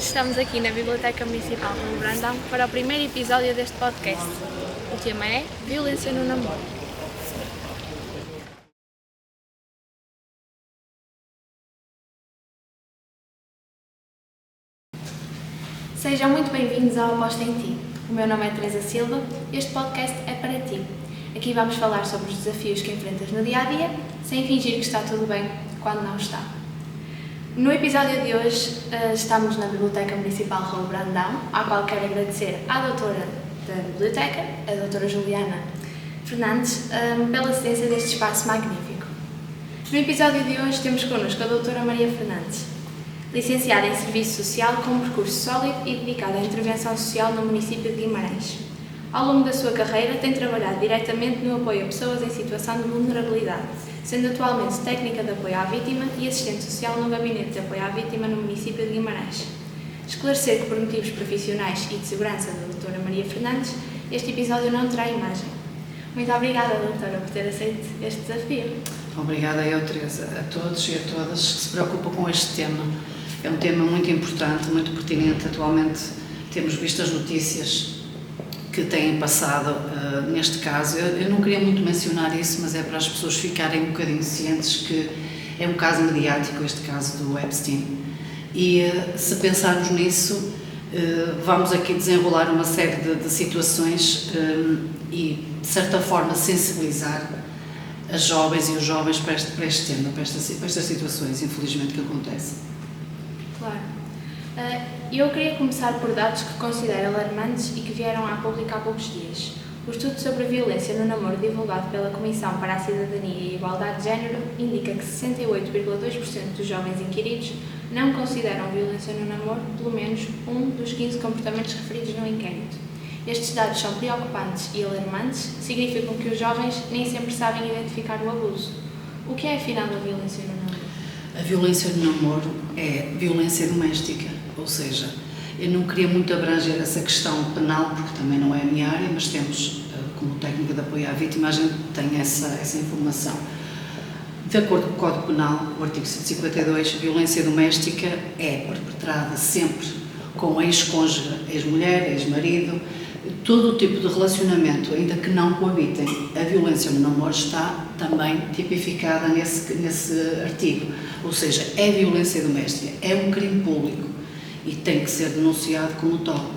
estamos aqui na Biblioteca Municipal de Brandão para o primeiro episódio deste podcast. O tema é Violência no Namoro. Sejam muito bem-vindos ao Aposta em Ti. O meu nome é Teresa Silva e este podcast é para ti. Aqui vamos falar sobre os desafios que enfrentas no dia-a-dia, sem fingir que está tudo bem quando não está. No episódio de hoje estamos na Biblioteca Municipal Raul Brandão, à qual quero agradecer à doutora da Biblioteca, a doutora Juliana Fernandes, pela cedência deste espaço magnífico. No episódio de hoje temos connosco a doutora Maria Fernandes, licenciada em Serviço Social com um percurso sólido e dedicada à intervenção social no município de Guimarães. Ao longo da sua carreira tem trabalhado diretamente no apoio a pessoas em situação de vulnerabilidade, sendo atualmente técnica de apoio à vítima e assistente social no Gabinete de Apoio à Vítima no município de Guimarães. Esclarecer que por motivos profissionais e de segurança da doutora Maria Fernandes, este episódio não terá imagem. Muito obrigada, doutora, por ter aceito este desafio. Obrigada eu, Teresa, a todos e a todas que se preocupam com este tema. É um tema muito importante, muito pertinente. Atualmente temos visto as notícias que têm passado neste caso. Eu não queria muito mencionar isso, mas é para as pessoas ficarem um bocadinho cientes que é um caso mediático, este caso do Epstein. E se pensarmos nisso, vamos aqui desenrolar uma série de situações e, de certa forma, sensibilizar as jovens e os jovens para este tema, para estas situações, infelizmente, que acontecem. Claro. Eu queria começar por dados que considero alarmantes e que vieram a público há poucos dias. O estudo sobre a violência no namoro divulgado pela Comissão para a Cidadania e a Igualdade de Género indica que 68,2% dos jovens inquiridos não consideram violência no namoro pelo menos um dos 15 comportamentos referidos no inquérito. Estes dados são preocupantes e alarmantes, significam que os jovens nem sempre sabem identificar o abuso. O que é afinal a violência no namoro? A violência no namoro é violência doméstica, ou seja, eu não queria muito abranger essa questão penal, porque também não é a minha área, mas temos, como técnica de apoio à vítima, a gente tem essa informação. De acordo com o Código Penal, o artigo 152, violência doméstica é perpetrada sempre com ex-cônjuge, ex-mulher, ex-marido, todo o tipo de relacionamento, ainda que não coabitem. A violência no namoro está também tipificada nesse artigo, ou seja, é violência doméstica, é um crime público e tem que ser denunciado como tal.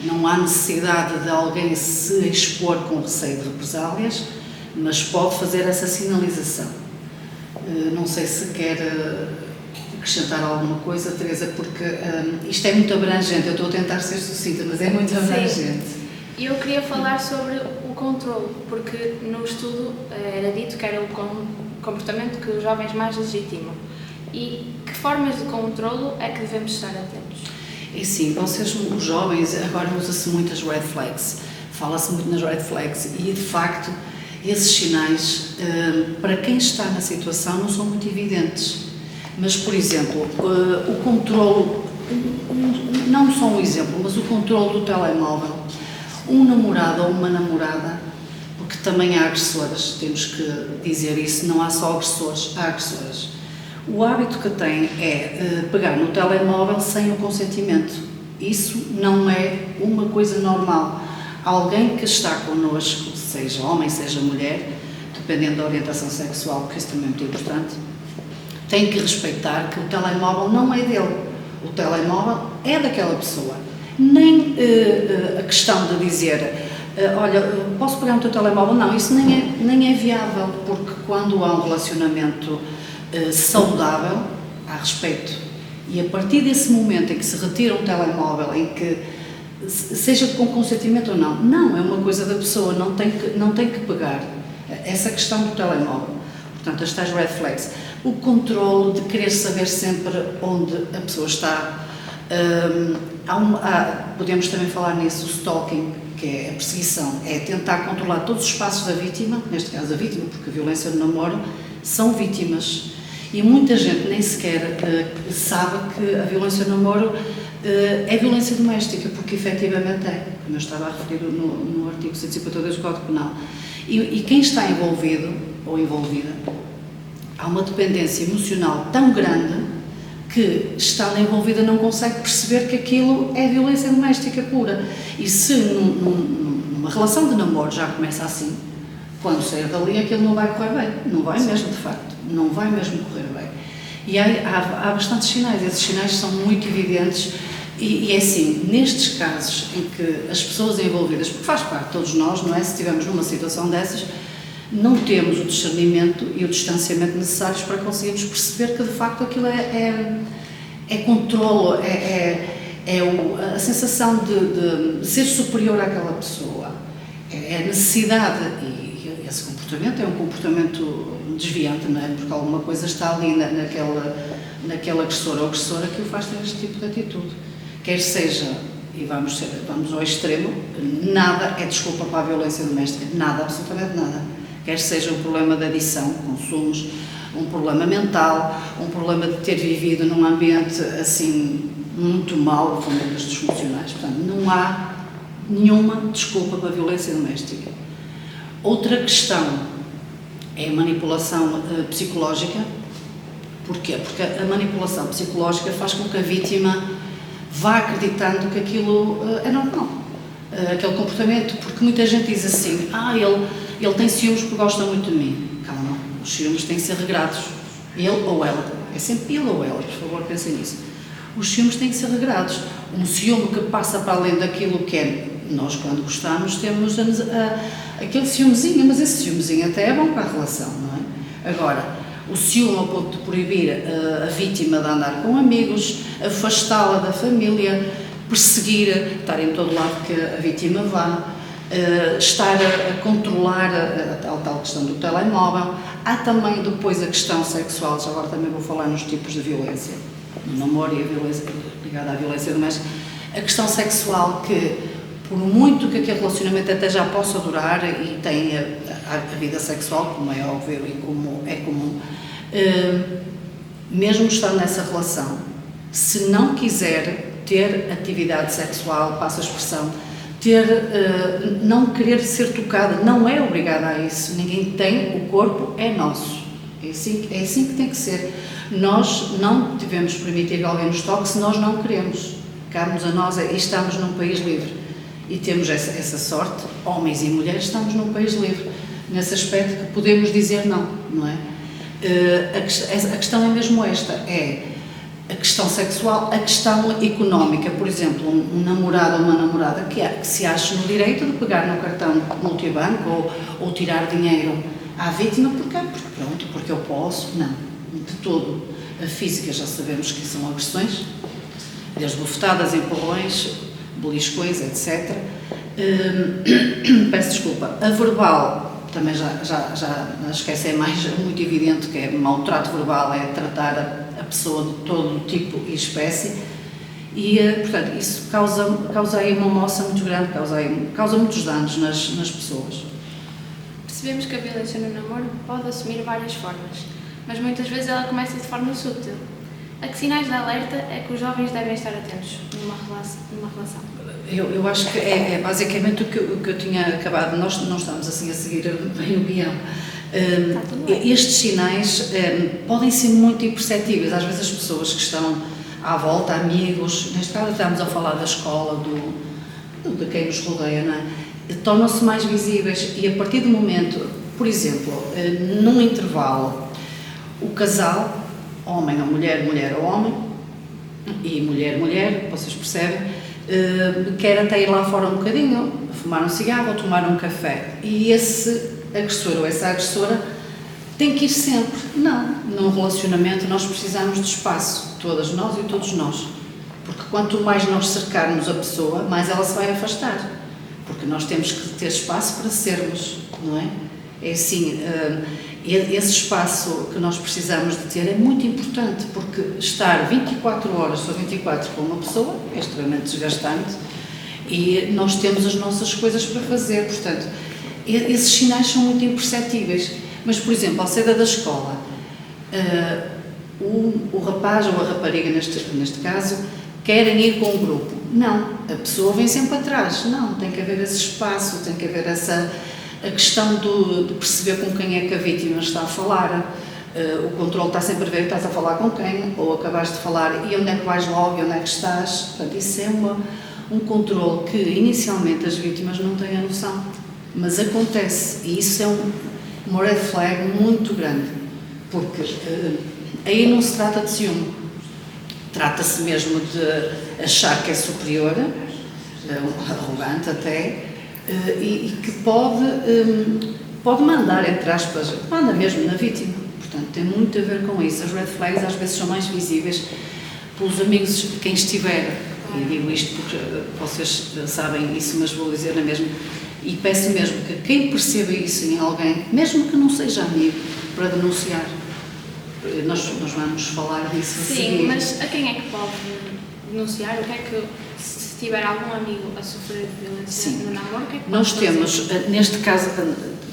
Não há necessidade de alguém se expor com receio de represálias, mas pode fazer essa sinalização. Não sei se quer acrescentar alguma coisa, Teresa, porque isto é muito abrangente. Eu estou a tentar ser sucinta, mas é muito abrangente. Sim. E eu queria falar sobre o controle, porque no estudo era dito que era o comportamento que os jovens mais legitimam. E que formas de controlo é que devemos estar atentos? E sim, vocês, os jovens, agora usa-se muito as red flags, fala-se muito nas red flags e, de facto, esses sinais, para quem está na situação, não são muito evidentes. Mas, por exemplo, o controlo, não só um exemplo, mas o controlo do telemóvel, um namorado ou uma namorada, porque também há agressoras, temos que dizer isso, não há só agressores, há agressoras. O hábito que tem é pegar no telemóvel sem o consentimento. Isso não é uma coisa normal. Alguém que está connosco, seja homem, seja mulher, dependendo da orientação sexual, porque isso também é muito importante, tem que respeitar que o telemóvel não é dele. O telemóvel é daquela pessoa. Nem a questão de dizer, olha, posso pegar no teu telemóvel? Não, isso nem é viável, porque quando há um relacionamento saudável, há respeito. E a partir desse momento em que se retira um telemóvel, em que, seja com consentimento ou não, é uma coisa da pessoa, não tem que pegar. Essa questão do telemóvel. Portanto, as tais red flags. O controle de querer saber sempre onde a pessoa está. Podemos também falar nisso, o stalking, que é a perseguição, é tentar controlar todos os passos da vítima, neste caso a vítima, porque a violência no namoro são vítimas. E muita gente nem sequer sabe que a violência no namoro é violência doméstica, porque efetivamente é, como eu estava a referir no artigo 152 do Código Penal. E quem está envolvido ou envolvida, há uma dependência emocional tão grande que, estando envolvida, não consegue perceber que aquilo é violência doméstica pura. E se numa relação de namoro já começa assim, quando sair dali aquilo não vai correr bem. Não vai mesmo, de facto. Não vai mesmo correr bem. E há bastantes sinais. Esses sinais são muito evidentes. E é assim, nestes casos em que as pessoas envolvidas, porque faz parte de todos nós, não é? Se estivermos numa situação dessas, não temos o discernimento e o distanciamento necessários para conseguirmos perceber que de facto aquilo é controlo, a sensação de ser superior àquela pessoa, é a necessidade, e esse comportamento é um comportamento desviante, não é? Porque alguma coisa está ali naquela agressora ou agressora que o faz ter este tipo de atitude. Quer seja, e vamos ao extremo, nada é desculpa para a violência doméstica, nada, absolutamente nada. Quer seja um problema de adição, consumos, um problema mental, um problema de ter vivido num ambiente assim muito mau, famílias disfuncionais. Portanto, não há nenhuma desculpa para a violência doméstica. Outra questão é a manipulação psicológica. Porquê? Porque a manipulação psicológica faz com que a vítima vá acreditando que aquilo é normal, aquele comportamento, porque muita gente diz assim, ele tem ciúmes porque gosta muito de mim. Calma, os ciúmes têm que ser regrados, ele ou ela, é sempre ele ou ela, por favor, pensem nisso. Os ciúmes têm que ser regrados, um ciúme que passa para além daquilo que é, nós quando gostamos temos aquele ciúmezinho, mas esse ciúmezinho até é bom para a relação, não é? Agora, o ciúme ao ponto de proibir a vítima de andar com amigos, afastá-la da família, perseguir, estar em todo lado que a vítima vá, estar a controlar a tal questão do telemóvel. Há também depois a questão sexual, já agora também vou falar nos tipos de violência, no namoro e a violência ligada à violência doméstica. A questão sexual que, por muito que aquele relacionamento até já possa durar e tenha a vida sexual, como é óbvio e como é comum, mesmo estando nessa relação, se não quiser ter atividade sexual, passa a expressão, não querer ser tocada, não é obrigada a isso, ninguém tem, o corpo é nosso, é assim que tem que ser. Nós não devemos permitir que alguém nos toque se nós não queremos, cabe-nos a nós e estamos num país livre. E temos essa sorte, homens e mulheres, estamos num país livre, nesse aspecto que podemos dizer não é? A questão é mesmo esta, é a questão sexual, a questão económica. Por exemplo, um namorado ou uma namorada que se acha no direito de pegar no cartão multibanco ou tirar dinheiro à vítima, porque eu posso, não, de todo. A física já sabemos que são agressões, desde bofetadas, empurrões, beliscões, etc. Peço desculpa. A verbal, também já esquece, é mais muito evidente que é maltrato verbal, é tratar a pessoa de todo tipo e espécie e, portanto, isso causa aí uma moça muito grande, causa muitos danos nas pessoas. Percebemos que a violência no namoro pode assumir várias formas, mas muitas vezes ela começa de forma sútil. A que sinais de alerta é que os jovens devem estar atentos numa relação? Eu acho que é basicamente o que eu tinha acabado. Nós não estamos assim a seguir bem o guião. Estes sinais podem ser muito imperceptíveis. Às vezes as pessoas que estão à volta, amigos, neste caso estamos a falar da escola, de quem nos rodeia, não é? Tornam-se mais visíveis e a partir do momento, por exemplo, num intervalo, o casal, homem ou mulher, mulher ou homem, e mulher, mulher, vocês percebem, quer até ir lá fora um bocadinho, fumar um cigarro ou tomar um café. E esse agressor ou essa agressora tem que ir sempre. Não, num relacionamento nós precisamos de espaço, todas nós e todos nós. Porque quanto mais nós cercarmos a pessoa, mais ela se vai afastar. Porque nós temos que ter espaço para sermos, não é? É assim, esse espaço que nós precisamos de ter é muito importante, porque estar 24 horas sobre 24 com uma pessoa é extremamente desgastante e nós temos as nossas coisas para fazer, portanto, esses sinais são muito imperceptíveis. Mas, por exemplo, ao saída da escola, o rapaz ou a rapariga, neste caso, querem ir com um grupo. Não, a pessoa vem sempre atrás. Não, tem que haver esse espaço, tem que haver a questão de perceber com quem é que a vítima está a falar, o controle está sempre a ver, estás a falar com quem, ou acabaste de falar, e onde é que vais logo, e onde é que estás. Portanto, isso é um controle que inicialmente as vítimas não têm a noção, mas acontece, e isso é uma red flag muito grande, porque aí não se trata de ciúme, trata-se mesmo de achar que é superior, arrogante até, e que pode mandar, entre aspas, manda mesmo na vítima. Portanto, tem muito a ver com isso. As red flags às vezes são mais visíveis pelos amigos de quem estiver, e digo isto porque vocês sabem isso, mas vou dizer na mesma, e peço mesmo que quem perceba isso em alguém, mesmo que não seja amigo, para denunciar. Nós vamos falar disso a seguir. Sim, mas a quem é que pode denunciar? O que é que, se tiver algum amigo a sofrer de violência no namoro, o que é que nós pode temos, fazer? neste caso,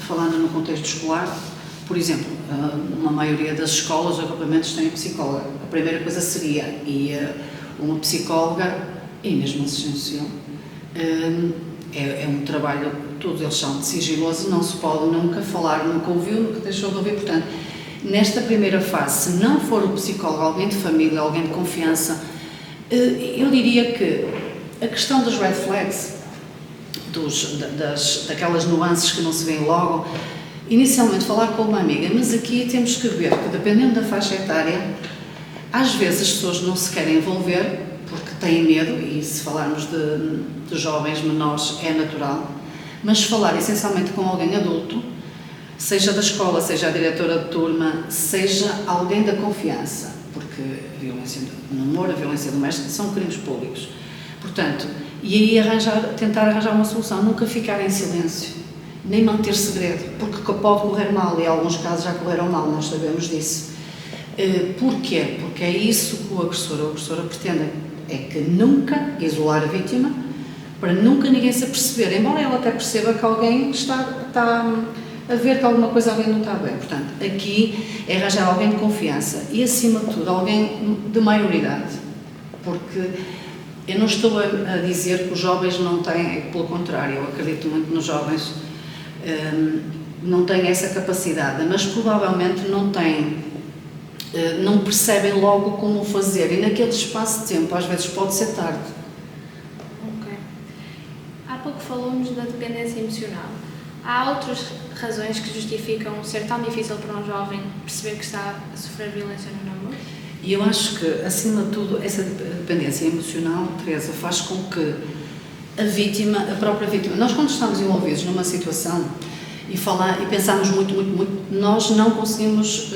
falando no contexto escolar, por exemplo, uma maioria das escolas ou agrupamentos têm psicóloga. A primeira coisa seria, uma psicóloga, e mesmo assistência social, é um trabalho, todos eles são de sigiloso, não se pode nunca falar, nunca ouviu, nunca deixou de ouvir. Portanto, nesta primeira fase, se não for o psicólogo, alguém de família, alguém de confiança, eu diria que a questão das red flags, daquelas nuances que não se veem logo, inicialmente falar com uma amiga, mas aqui temos que ver que, dependendo da faixa etária, às vezes as pessoas não se querem envolver porque têm medo, e se falarmos de jovens menores é natural, mas falar essencialmente com alguém adulto, seja da escola, seja a diretora de turma, seja alguém da confiança, porque a violência no namoro, a violência doméstica são crimes públicos. Portanto, e aí tentar arranjar uma solução, nunca ficar em silêncio, nem manter segredo, porque pode correr mal, e em alguns casos já correram mal, nós sabemos disso. Porquê? Porque é isso que o agressor ou a agressora pretendem, é que nunca isolar a vítima, para nunca ninguém se aperceber, embora ela até perceba que alguém está a ver que alguma coisa ali não está bem. Portanto, aqui é arranjar alguém de confiança e, acima de tudo, alguém de maioridade, porque eu não estou a dizer que os jovens não têm, pelo contrário, eu acredito muito nos jovens, não têm essa capacidade, mas provavelmente não percebem logo como o fazer, e naquele espaço de tempo às vezes pode ser tarde. Ok. Há pouco falamos da dependência emocional. Há outras razões que justificam ser tão difícil para um jovem perceber que está a sofrer violência no namoro? E eu acho que, acima de tudo, essa dependência emocional, Teresa, faz com que a própria vítima, nós quando estamos envolvidos numa situação e pensamos muito, nós não conseguimos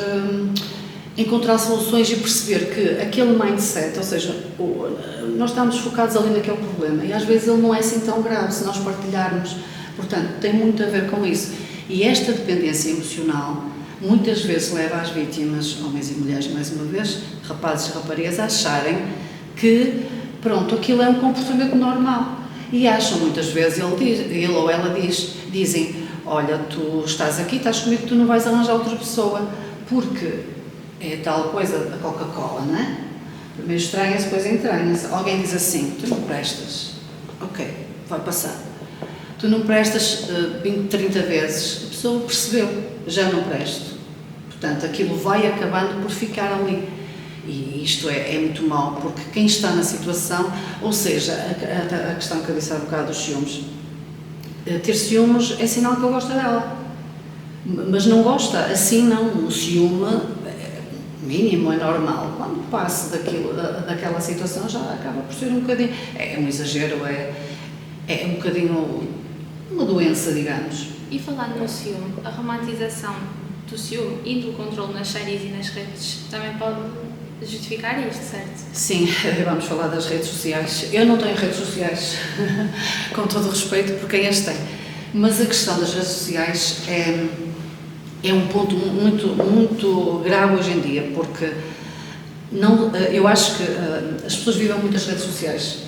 encontrar soluções e perceber que aquele mindset, ou seja, nós estamos focados ali naquele problema e às vezes ele não é assim tão grave se nós partilharmos. Portanto, tem muito a ver com isso. E esta dependência emocional muitas vezes leva as vítimas, homens e mulheres mais uma vez, rapazes e raparigas, a acharem que, pronto, aquilo é um comportamento normal. E acham muitas vezes, ele ou ela dizem, olha, tu estás aqui, estás comigo, tu não vais arranjar outra pessoa, porque é tal coisa da Coca-Cola, não é? Primeiro estranha-se, depois entranha-se. Alguém diz assim, tu não prestas. Ok, vai passar. Tu não prestas 20, 30 vezes, a pessoa percebeu, já não presto. Portanto, aquilo vai acabando por ficar ali. E isto é muito mau, porque quem está na situação, ou seja, a questão que eu disse há bocado dos ciúmes, ter ciúmes é sinal que ele gosta dela, mas não gosta, assim não, o ciúme mínimo é normal, quando passa daquela situação já acaba por ser um bocadinho, é um exagero, é um bocadinho uma doença, digamos. E falando no ciúme, a romantização do ciúme e do controle nas séries e nas redes também pode justificar isto, certo? Sim, vamos falar das redes sociais. Eu não tenho redes sociais, com todo o respeito por quem as tem, mas a questão das redes sociais é um ponto muito grave hoje em dia, porque eu acho que as pessoas vivem muitas redes sociais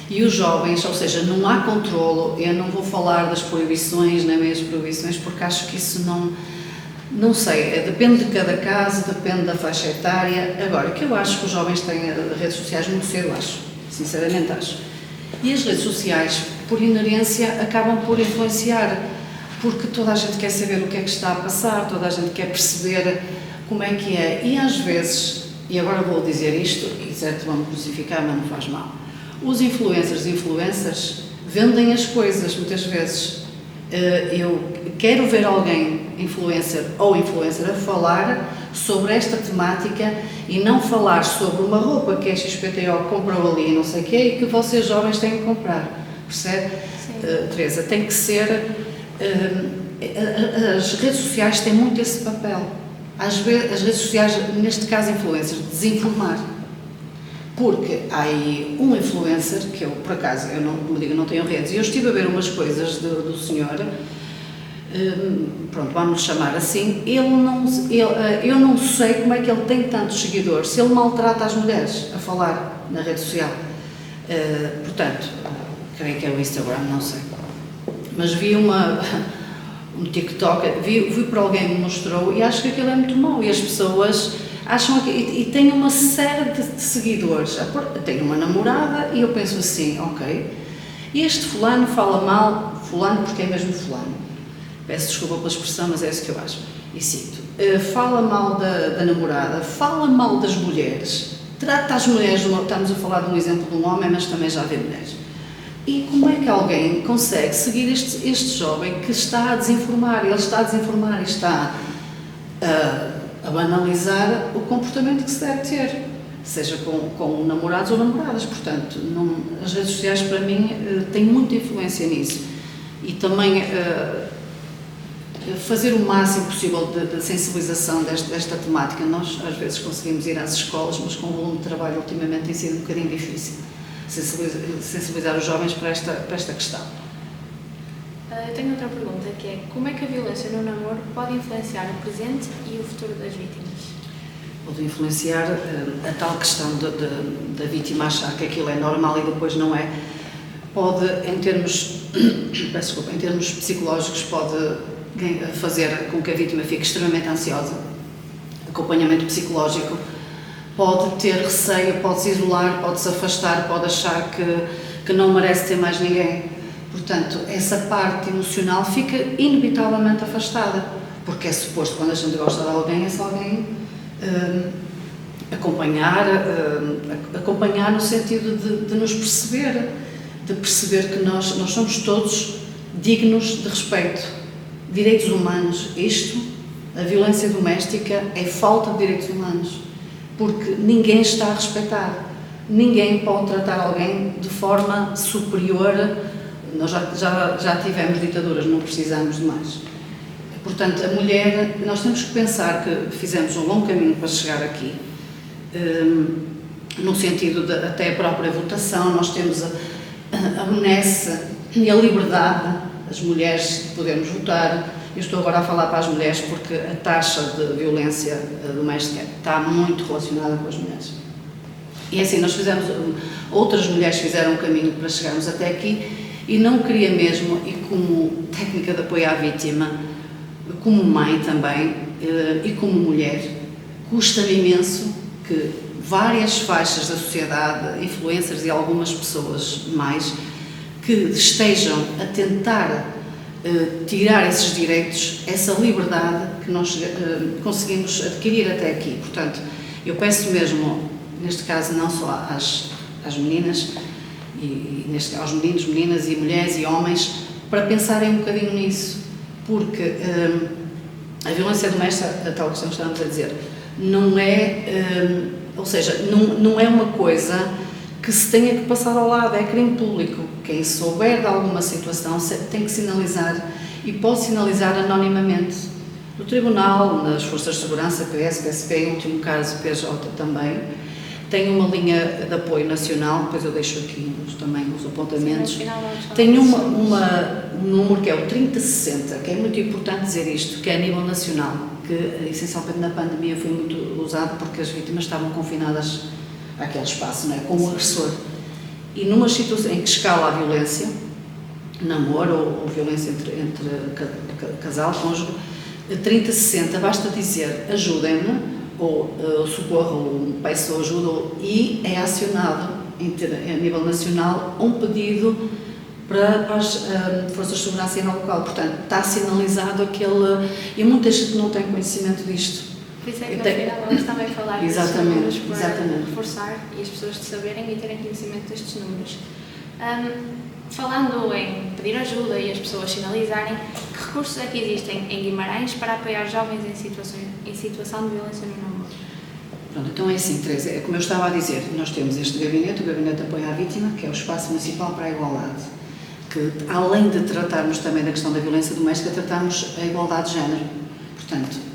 e os jovens, ou seja, não há controlo. Eu não vou falar das proibições, nem meias proibições, porque acho que isso não sei, depende de cada caso, depende da faixa etária. Agora, que eu acho que os jovens têm redes sociais muito cedo, acho, sinceramente acho. E as redes sociais, por inerência, acabam por influenciar, porque toda a gente quer saber o que é que está a passar, toda a gente quer perceber como é que é. E às vezes, e agora vou dizer isto, e certo vão-me crucificar, mas não faz mal, os influencers e influencers vendem as coisas muitas vezes. Eu quero ver alguém, influencer ou influencer, a falar sobre esta temática e não falar sobre uma roupa que a XPTO comprou ali e não sei o quê e que vocês jovens têm que comprar, percebe? Teresa, tem que ser... as redes sociais têm muito esse papel. Às vezes, as redes sociais, neste caso influencers, desinformar. Porque há aí um influencer, que eu, por acaso, eu não, como digo, não tenho redes, e eu estive a ver umas coisas do senhor, pronto, vamos chamar assim, eu não sei como é que ele tem tantos seguidores, se ele maltrata as mulheres a falar na rede social. Portanto, creio que é o Instagram, não sei. Mas vi um TikTok, vi por alguém que me mostrou e acho que aquilo é muito mau e as pessoas acham que, e tem uma série de seguidores, tem uma namorada e eu penso assim, ok, este fulano fala mal, fulano porque é mesmo fulano, peço desculpa pela expressão, mas é isso que eu acho, e cito, fala mal da namorada, fala mal das mulheres, trata as mulheres, estamos a falar de um exemplo de um homem, mas também já vê mulheres. E como é que alguém consegue seguir este jovem que está a desinformar? Ele está a desinformar e está a banalizar o comportamento que se deve ter, seja com namorados ou namoradas. Portanto, as redes sociais, para mim, têm muita influência nisso. E também fazer o máximo possível de sensibilização desta temática. Nós, às vezes, conseguimos ir às escolas, mas com o volume de trabalho, ultimamente, tem sido um bocadinho difícil. Sensibilizar os jovens para esta questão. Eu tenho outra pergunta, que é como é que a violência no namoro pode influenciar o presente e o futuro das vítimas? Pode influenciar a tal questão da vítima achar que aquilo é normal e depois não é. Pode, em termos psicológicos, pode fazer com que a vítima fique extremamente ansiosa. Acompanhamento psicológico. Pode ter receio, pode se isolar, pode se afastar, pode achar que não merece ter mais ninguém. Portanto, essa parte emocional fica inevitavelmente afastada, porque é suposto, quando a gente gosta de alguém, esse alguém acompanhar no sentido de nos perceber, de perceber que nós somos todos dignos de respeito. Direitos humanos, a violência doméstica é falta de direitos humanos. Porque ninguém está a respeitar, ninguém pode tratar alguém de forma superior. Nós já tivemos ditaduras, não precisamos de mais. Portanto, a mulher, nós temos que pensar que fizemos um longo caminho para chegar aqui, no sentido de até a própria votação, nós temos a benesse e a liberdade, as mulheres de podermos votar. Eu estou agora a falar para as mulheres porque a taxa de violência doméstica está muito relacionada com as mulheres. E assim, outras mulheres fizeram um caminho para chegarmos até aqui e não queria mesmo, e como técnica de apoio à vítima, como mãe também e como mulher, custa-me imenso que várias faixas da sociedade, influencers e algumas pessoas mais, que estejam a tentar tirar esses direitos, essa liberdade que nós conseguimos adquirir até aqui. Portanto, eu peço mesmo, neste caso, não só às meninas, aos meninos, meninas e mulheres e homens, para pensarem um bocadinho nisso, porque a violência doméstica, a tal questão que estávamos a dizer, não é, ou seja, não é uma coisa que se tenha que passar ao lado, é crime público. Quem souber de alguma situação tem que sinalizar e pode sinalizar anonimamente. No Tribunal, nas Forças de Segurança, PS, PSP, em último caso PJ também, tem uma linha de apoio nacional, depois eu deixo aqui também os apontamentos. Tem um número que é o 3060, que é muito importante dizer isto, que é a nível nacional, que essencialmente na pandemia foi muito usado porque as vítimas estavam confinadas àquele espaço, não é? Com o agressor. E numa situação em que escala a violência, namoro ou violência entre casal, cônjuge, 3060, basta dizer ajudem-me, ou socorro, ou peço ajuda, e é acionado a nível nacional um pedido para as forças de segurança no local. Portanto, está sinalizado aquele... E muita gente não tem conhecimento disto. Por isso é que no final vamos também falar destes números para reforçar e as pessoas de saberem e terem conhecimento destes números. Falando em pedir ajuda e as pessoas sinalizarem, que recursos é que existem em Guimarães para apoiar jovens em situação de violência no namoro? Pronto, então é assim, Teresa, é como eu estava a dizer, nós temos este gabinete, o Gabinete de Apoio à Vítima, que é o Espaço Municipal para a Igualdade, que além de tratarmos também da questão da violência doméstica, tratamos a igualdade de género. Portanto,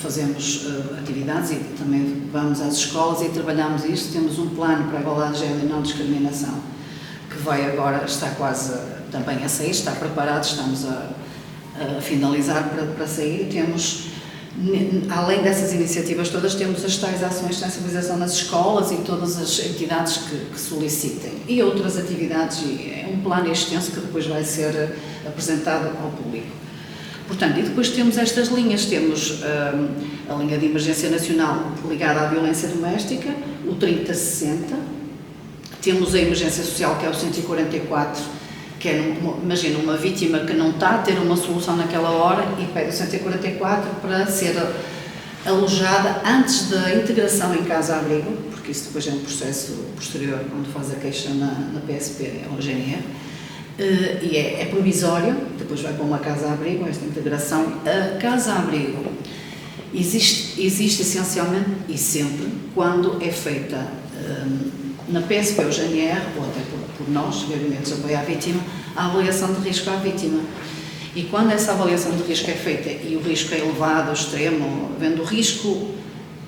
fazemos atividades e também vamos às escolas e trabalhamos isto, temos um plano para a igualdade de género e não discriminação, que vai agora, está quase também a sair, está preparado, estamos a finalizar para sair. Temos, além dessas iniciativas todas, temos as tais ações de sensibilização nas escolas e todas as entidades que solicitem. E outras atividades, e é um plano extenso que depois vai ser apresentado ao público. Portanto, e depois temos estas linhas, temos a linha de emergência nacional ligada à violência doméstica, o 3060, temos a emergência social, que é o 144, que é, imagina, uma vítima que não está a ter uma solução naquela hora e pede o 144 para ser alojada antes da integração em casa-abrigo, porque isso depois é um processo posterior, quando faz a queixa na PSP, é o GNR, e é provisório, depois vai para uma casa-abrigo, esta integração. A casa-abrigo existe essencialmente e sempre quando é feita na PSP ou GNR, ou até por nós, Gabinetes de Apoio à Vítima, a avaliação de risco à vítima. E quando essa avaliação de risco é feita e o risco é elevado, extremo, vendo o risco,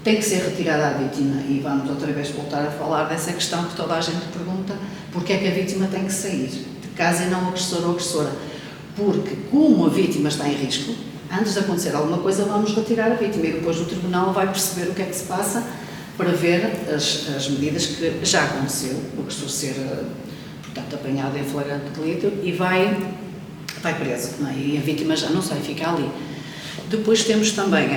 tem que ser retirada à vítima. E vamos outra vez voltar a falar dessa questão que toda a gente pergunta, porque é que a vítima tem que sair de casa e não o agressor ou agressora. Porque como a vítima está em risco, antes de acontecer alguma coisa, vamos retirar a vítima e depois o tribunal vai perceber o que é que se passa para ver as medidas que já aconteceu, o agressor ser, portanto, apanhado em flagrante delito e vai preso, não é? E a vítima já não sai, fica ali. Depois temos também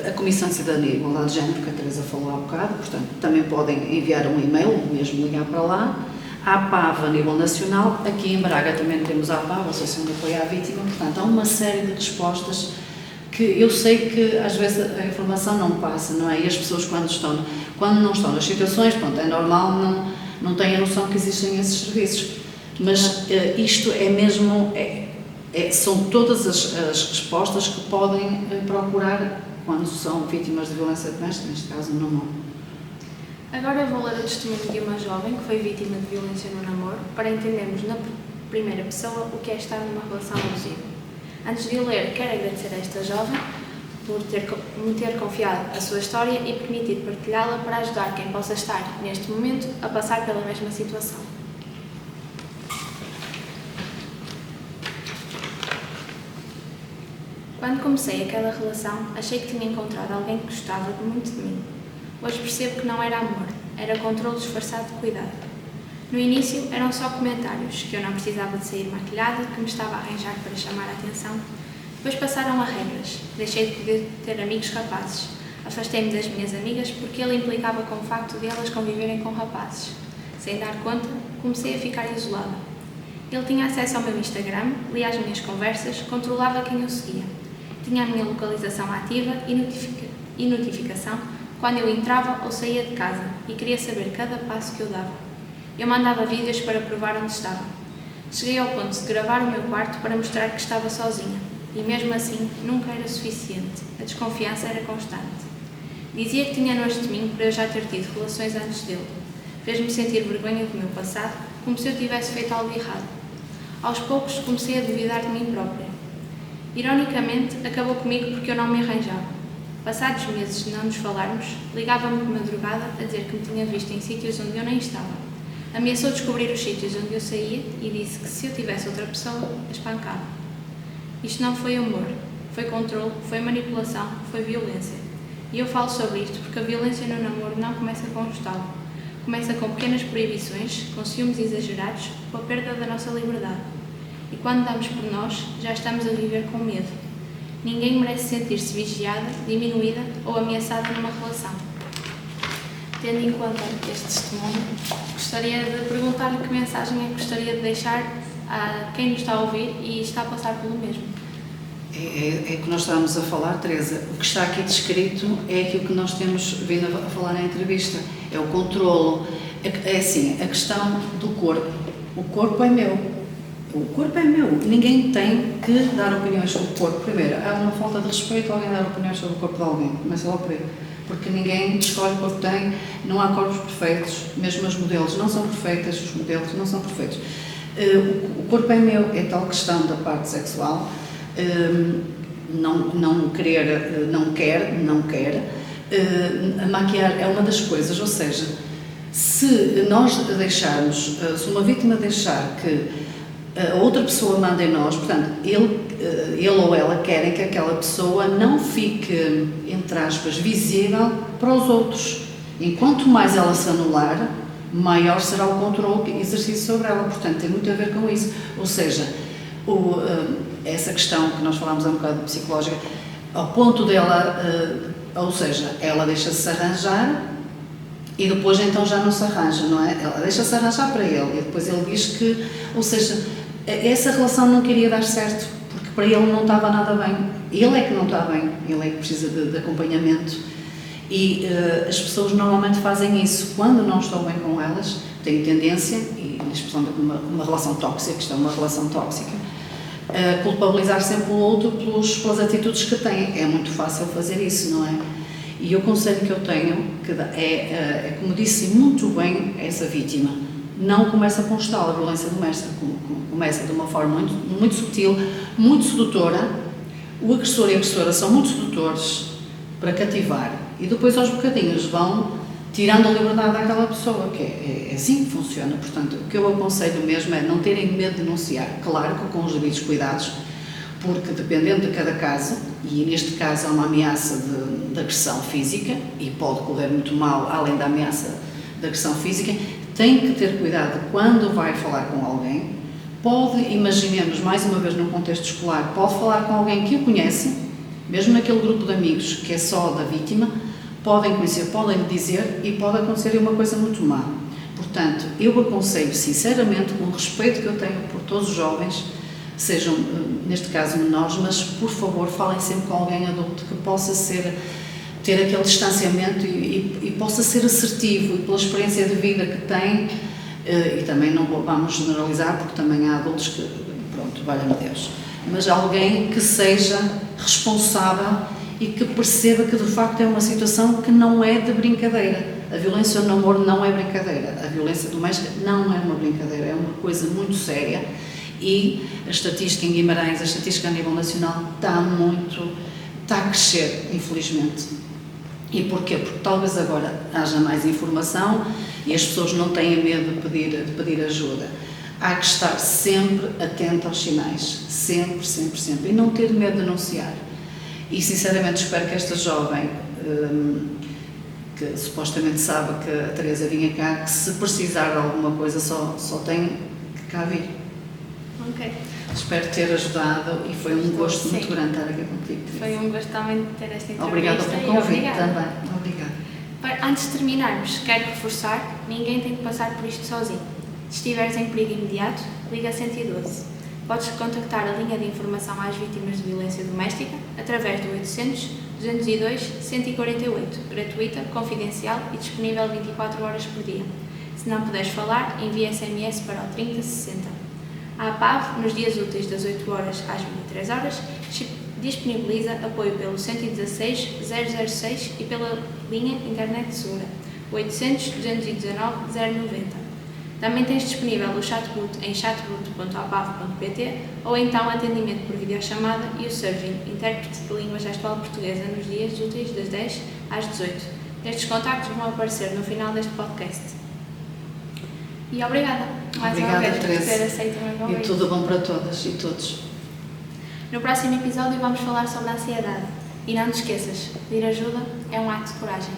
a Comissão de Cidadania e Igualdade de Género, que a Teresa falou há bocado, portanto, também podem enviar um e-mail, ou mesmo ligar para lá. A APAV a nível nacional, aqui em Braga também temos a APAV, a Associação de Apoio à Vítima, portanto, há uma série de respostas que eu sei que às vezes a informação não passa, não é? E as pessoas quando não estão nas situações, pronto, é normal, não têm a noção que existem esses serviços. Mas isto é mesmo, são todas as respostas que podem procurar quando são vítimas de violência doméstica, neste caso no namoro. Agora eu vou ler o testemunho de uma jovem que foi vítima de violência no namoro para entendermos na primeira pessoa o que é estar numa relação abusiva. Antes de o ler, quero agradecer a esta jovem por me ter confiado a sua história e permitir partilhá-la para ajudar quem possa estar, neste momento, a passar pela mesma situação. Quando comecei aquela relação, achei que tinha encontrado alguém que gostava muito de mim. Hoje percebo que não era amor, era controle disfarçado de cuidado. No início eram só comentários, que eu não precisava de sair maquilhada, que me estava a arranjar para chamar a atenção. Depois passaram a regras, deixei de poder ter amigos rapazes. Afastei-me das minhas amigas porque ele implicava com o facto de elas conviverem com rapazes. Sem dar conta, comecei a ficar isolada. Ele tinha acesso ao meu Instagram, lia as minhas conversas, controlava quem eu seguia. Tinha a minha localização ativa e notificação quando eu entrava ou saía de casa e queria saber cada passo que eu dava. Eu mandava vídeos para provar onde estava. Cheguei ao ponto de gravar o meu quarto para mostrar que estava sozinha. E mesmo assim, nunca era suficiente. A desconfiança era constante. Dizia que tinha nojo de mim por eu já ter tido relações antes dele. Fez-me sentir vergonha do meu passado, como se eu tivesse feito algo errado. Aos poucos, comecei a duvidar de mim própria. Ironicamente, acabou comigo porque eu não me arranjava. Passados meses de não nos falarmos, ligava-me de madrugada a dizer que me tinha visto em sítios onde eu nem estava. Ameaçou descobrir os sítios onde eu saía e disse que se eu tivesse outra pessoa, a espancava. Isto não foi amor, foi controle, foi manipulação, foi violência. E eu falo sobre isto porque a violência no namoro não começa com um estalo. Começa com pequenas proibições, com ciúmes exagerados, com a perda da nossa liberdade. E quando damos por nós, já estamos a viver com medo. Ninguém merece sentir-se vigiada, diminuída ou ameaçada numa relação. Tendo em conta este testemunho, gostaria de perguntar-lhe que mensagem é que gostaria de deixar a quem nos está a ouvir e está a passar pelo mesmo. É que nós estamos a falar, Teresa. O que está aqui descrito é aquilo que nós temos vindo a falar na entrevista. É o controlo. É assim, a questão do corpo. O corpo é meu. O corpo é meu. Ninguém tem que dar opiniões sobre o corpo. Primeiro, há uma falta de respeito alguém dar opiniões sobre o corpo de alguém. Começa logo por aí. Porque ninguém escolhe o corpo que tem, não há corpos perfeitos, mesmo os modelos não são perfeitos, os modelos não são perfeitos. O corpo é meu, é tal questão da parte sexual, não querer, não quer. A maquiar é uma das coisas, ou seja, se nós deixarmos, se uma vítima deixar que a outra pessoa manda em nós, portanto, ele ou ela querem que aquela pessoa não fique, entre aspas, visível para os outros. Enquanto mais ela se anular, maior será o controle exercido sobre ela. Portanto, tem muito a ver com isso. Ou seja, essa questão que nós falámos há um bocado psicológica, ao ponto dela, ou seja, ela deixa-se arranjar e depois então já não se arranja, não é? Ela deixa-se arranjar para ele e depois ele diz que, ou seja, essa relação não queria dar certo, porque para ele não estava nada bem. Ele é que não está bem, ele é que precisa de acompanhamento. E as pessoas normalmente fazem isso quando não estão bem com elas, têm tendência, e especialmente uma relação tóxica, isto é uma relação tóxica, a culpabilizar sempre o outro pelas atitudes que têm. É muito fácil fazer isso, não é? E o conselho que eu tenho é como disse muito bem essa vítima, não começa com estalo, a violência doméstica, começa de uma forma muito sutil, muito sedutora. O agressor e a agressora são muito sedutores para cativar e depois aos bocadinhos vão tirando a liberdade àquela pessoa, que é assim que funciona. Portanto, o que eu aconselho mesmo é não terem medo de denunciar, claro que com os devidos cuidados, porque dependendo de cada caso, e neste caso há uma ameaça de agressão física e pode correr muito mal além da ameaça de agressão física, tem que ter cuidado quando vai falar com alguém. Pode, imaginemos, mais uma vez num contexto escolar, pode falar com alguém que o conhece, mesmo naquele grupo de amigos que é só da vítima, podem conhecer, podem lhe dizer e pode acontecer uma coisa muito má. Portanto, eu aconselho sinceramente, com o respeito que eu tenho por todos os jovens, sejam, neste caso, menores, mas, por favor, falem sempre com alguém adulto que possa ter aquele distanciamento e possa ser assertivo, e pela experiência de vida que tem, e também não vamos generalizar, porque também há adultos que, pronto, valha-me Deus, mas alguém que seja responsável e que perceba que, de facto, é uma situação que não é de brincadeira. A violência no namoro não é brincadeira, a violência doméstica não é uma brincadeira, é uma coisa muito séria. E a estatística em Guimarães, a estatística a nível nacional está a crescer, infelizmente. E porquê? Porque talvez agora haja mais informação e as pessoas não tenham medo de pedir ajuda. Há que estar sempre atento aos sinais, sempre, sempre, sempre, e não ter medo de denunciar. E sinceramente espero que esta jovem, que supostamente sabe que a Teresa vinha cá, que se precisar de alguma coisa só tem que cá vir. Ok. Espero ter ajudado e foi um gosto muito grande estar aqui contigo. Foi um gosto também ter esta entrevista. Obrigada pelo convite também. Obrigada. Antes de terminarmos, quero reforçar, ninguém tem que passar por isto sozinho. Se estiveres em perigo imediato, liga 112. Podes contactar a linha de informação às vítimas de violência doméstica através do 800 202 148, gratuita, confidencial e disponível 24 horas por dia. Se não puderes falar, envia SMS para o 3060. A APAV, nos dias úteis das 8 horas às 23 horas, disponibiliza apoio pelo 116 006 e pela linha Internet Segura, 800 219 090. Também tens disponível o chatbot em chatbot.apav.pt ou então atendimento por videochamada e o Surging, intérprete de língua gestual portuguesa, nos dias úteis das 10 às 18. Estes contactos vão aparecer no final deste podcast. E obrigada mais uma vez por ter aceito o meu convite. E tudo bom para todas e todos. No próximo episódio vamos falar sobre a ansiedade. E não te esqueças, pedir ajuda é um ato de coragem.